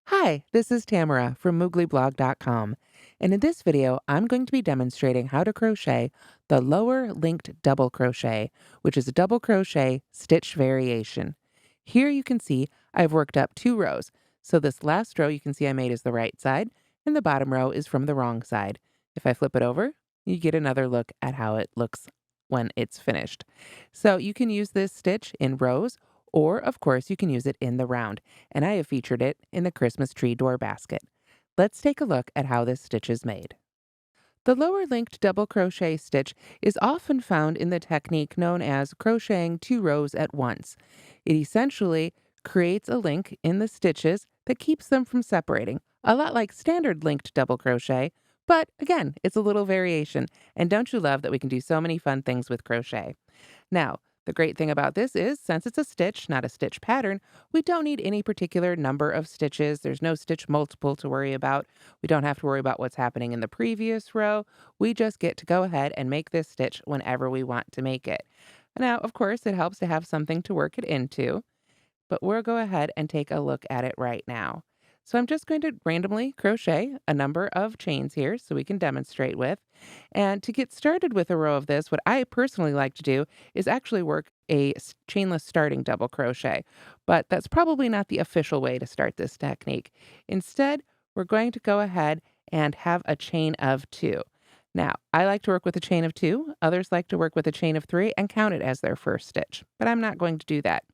Hi, this is Tamara from mooglyblog.com, and in this video, I'm going to be demonstrating how to crochet the lower linked double crochet, which is a double crochet stitch variation. Here you can see I've worked up 2 rows. So this last row you can see I made is the right side, and the bottom row is from the wrong side. If I flip it over, you get another look at how it looks when it's finished. So you can use this stitch in rows, or of course you can use it in the round, and I have featured it in the Christmas tree door basket. Let's take a look at how this stitch is made. The lower linked double crochet stitch is often found in the technique known as crocheting 2 rows at once. It essentially creates a link in the stitches that keeps them from separating, a lot like standard linked double crochet, but again, it's a little variation. And don't you love that we can do so many fun things with crochet? Now, the great thing about this is, since it's a stitch, not a stitch pattern, we don't need any particular number of stitches. There's no stitch multiple to worry about. We don't have to worry about what's happening in the previous row. We just get to go ahead and make this stitch whenever we want to make it. Now, of course, it helps to have something to work it into, but we'll go ahead and take a look at it right now. So I'm just going to randomly crochet a number of chains here so we can demonstrate with. And to get started with a row of this, what I personally like to do is actually work a chainless starting double crochet, but that's probably not the official way to start this technique. Instead, we're going to go ahead and have a chain of 2. Now, I like to work with a chain of 2. Others like to work with a chain of 3 and count it as their first stitch, but I'm not going to do that.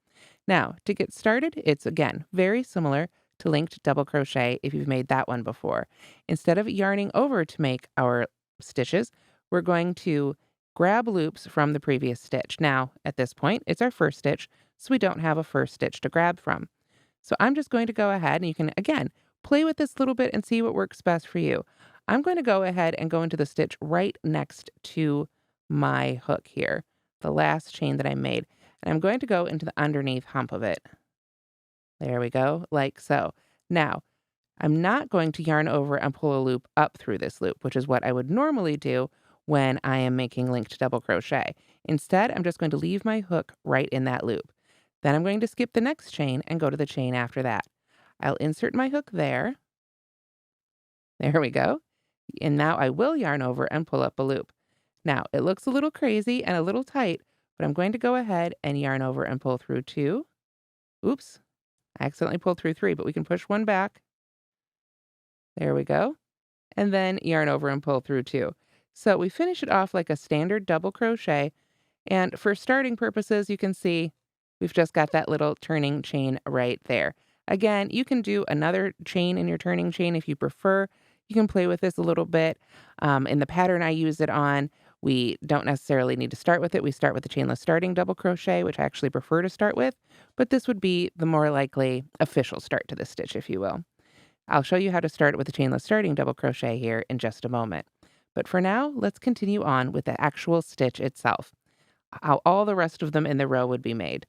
Now, to get started, it's again very similar to linked double crochet if you've made that one before. Instead of yarning over to make our stitches, we're going to grab loops from the previous stitch. Now, at this point, it's our first stitch, so we don't have a first stitch to grab from. So I'm just going to go ahead and you can, again, play with this a little bit and see what works best for you. I'm going to go ahead and go into the stitch right next to my hook here, the last chain that I made. And I'm going to go into the underneath hump of it. There we go, like so. Now, I'm not going to yarn over and pull a loop up through this loop, which is what I would normally do when I am making linked double crochet. Instead, I'm just going to leave my hook right in that loop. Then I'm going to skip the next chain and go to the chain after that. I'll insert my hook there. There we go. And now I will yarn over and pull up a loop. Now, it looks a little crazy and a little tight, but I'm going to go ahead and yarn over and pull through 2. Oops, I accidentally pulled through 3, but we can push 1 back. There we go. And then yarn over and pull through 2. So we finish it off like a standard double crochet. And for starting purposes, you can see we've just got that little turning chain right there. Again, you can do another chain in your turning chain if you prefer. You can play with this a little bit. In the pattern I use it on, we don't necessarily need to start with it. We start with the chainless starting double crochet, which I actually prefer to start with, but this would be the more likely official start to the stitch, if you will. I'll show you how to start with the chainless starting double crochet here in just a moment. But for now, let's continue on with the actual stitch itself, how all the rest of them in the row would be made.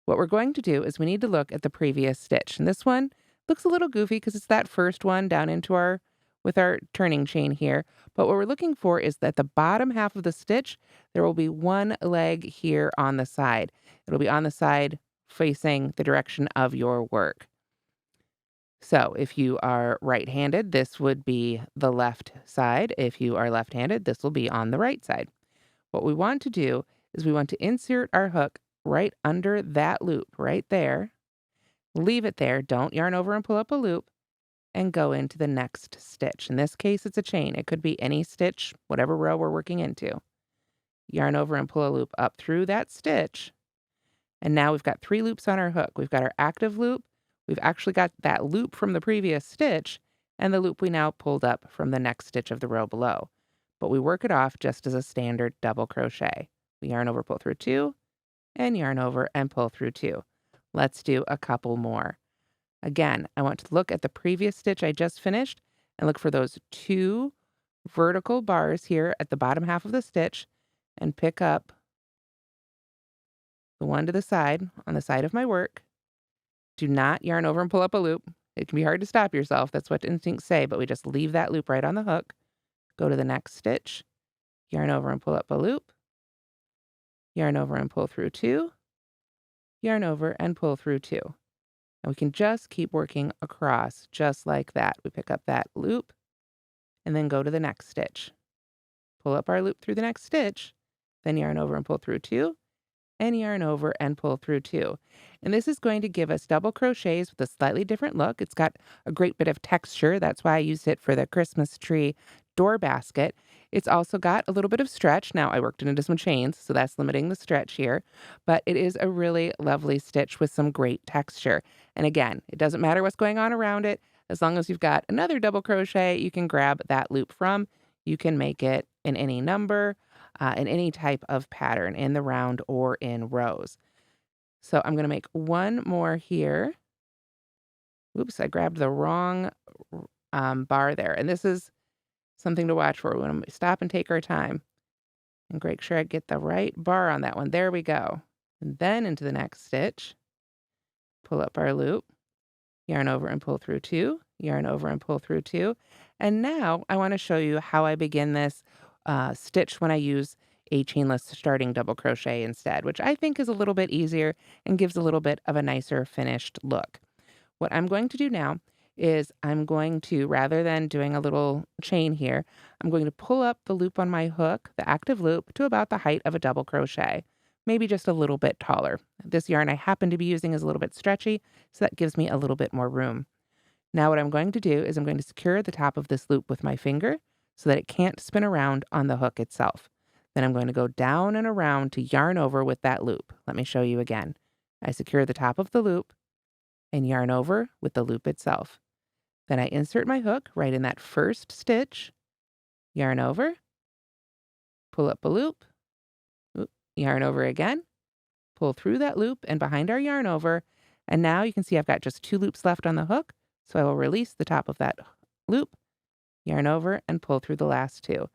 What we're going to do is we need to look at the previous stitch. And this one looks a little goofy because it's that first one down into our with our turning chain here. But what we're looking for is that the bottom half of the stitch, there will be one leg here on the side. It'll be on the side facing the direction of your work. So if you are right-handed, this would be the left side. If you are left-handed, this will be on the right side. What we want to do is we want to insert our hook right under that loop right there. Leave it there. Don't yarn over and pull up a loop and go into the next stitch. In this case, it's a chain. It could be any stitch, whatever row we're working into. Yarn over and pull a loop up through that stitch. And now we've got 3 loops on our hook. We've got our active loop. We've actually got that loop from the previous stitch and the loop we now pulled up from the next stitch of the row below. But we work it off just as a standard double crochet. We yarn over, pull through 2, and yarn over and pull through 2. Let's do a couple more. Again, I want to look at the previous stitch I just finished and look for those 2 vertical bars here at the bottom half of the stitch and pick up the one to the side on the side of my work. Do not yarn over and pull up a loop. It can be hard to stop yourself. That's what instincts say, but we just leave that loop right on the hook. Go to the next stitch, yarn over and pull up a loop, yarn over and pull through 2, yarn over, and pull through 2. And we can just keep working across just like that. We pick up that loop and then go to the next stitch. Pull up our loop through the next stitch, then yarn over and pull through 2, and yarn over and pull through 2. And this is going to give us double crochets with a slightly different look. It's got a great bit of texture. That's why I used it for the Christmas tree door basket. It's also got a little bit of stretch. Now I worked it into some chains, so that's limiting the stretch here, but it is a really lovely stitch with some great texture. And again, it doesn't matter what's going on around it. As long as you've got another double crochet you can grab that loop from, you can make it in any number, in any type of pattern, in the round or in rows. So I'm going to make one more here. Oops, I grabbed the wrong bar there. And this is something to watch for. We want to stop and take our time and make sure I get the right bar on that one. There we go. And then into the next stitch, pull up our loop, yarn over and pull through 2, yarn over and pull through 2. And now I want to show you how I begin this stitch when I use a chainless starting double crochet instead, which I think is a little bit easier and gives a little bit of a nicer finished look. What I'm going to do now is I'm going to, rather than doing a little chain here, I'm going to pull up the loop on my hook, the active loop, to about the height of a double crochet, maybe just a little bit taller. This yarn I happen to be using is a little bit stretchy, so that gives me a little bit more room. Now what I'm going to do is I'm going to secure the top of this loop with my finger so that it can't spin around on the hook itself. Then I'm going to go down and around to yarn over with that loop. Let me show you again. I secure the top of the loop and yarn over with the loop itself. Then I insert my hook right in that first stitch, yarn over, pull up a loop, yarn over again, pull through that loop and behind our yarn over, and now you can see I've got just 2 loops left on the hook, so I will release the top of that loop, yarn over, and pull through the last 2.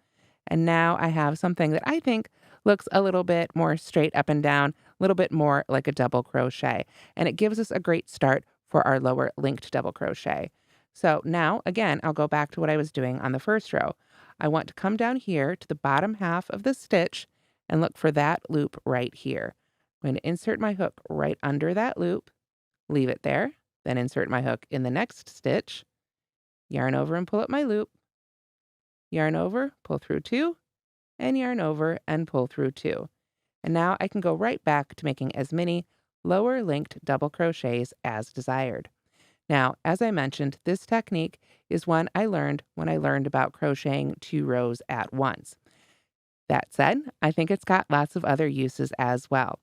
And now I have something that I think looks a little bit more straight up and down, a little bit more like a double crochet, and it gives us a great start for our lower linked double crochet. So now, again, I'll go back to what I was doing on the first row. I want to come down here to the bottom half of the stitch and look for that loop right here. I'm going to insert my hook right under that loop, leave it there, then insert my hook in the next stitch, yarn over and pull up my loop, yarn over, pull through 2, and yarn over and pull through 2. And now I can go right back to making as many lower linked double crochets as desired. Now, as I mentioned, this technique is one I learned when I learned about crocheting 2 rows at once. That said, I think it's got lots of other uses as well.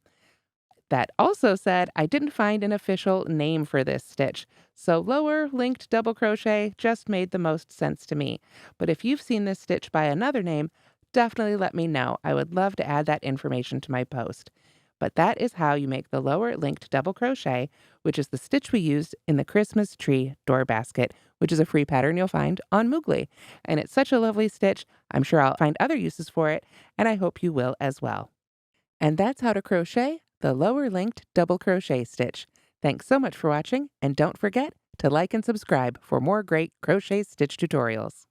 That also said, I didn't find an official name for this stitch, so lower linked double crochet just made the most sense to me. But if you've seen this stitch by another name, definitely let me know. I would love to add that information to my post. But that is how you make the lower linked double crochet, which is the stitch we used in the Christmas tree door basket, which is a free pattern you'll find on Moogly. And it's such a lovely stitch. I'm sure I'll find other uses for it, and I hope you will as well. And that's how to crochet the lower linked double crochet stitch. Thanks so much for watching, and don't forget to like and subscribe for more great crochet stitch tutorials.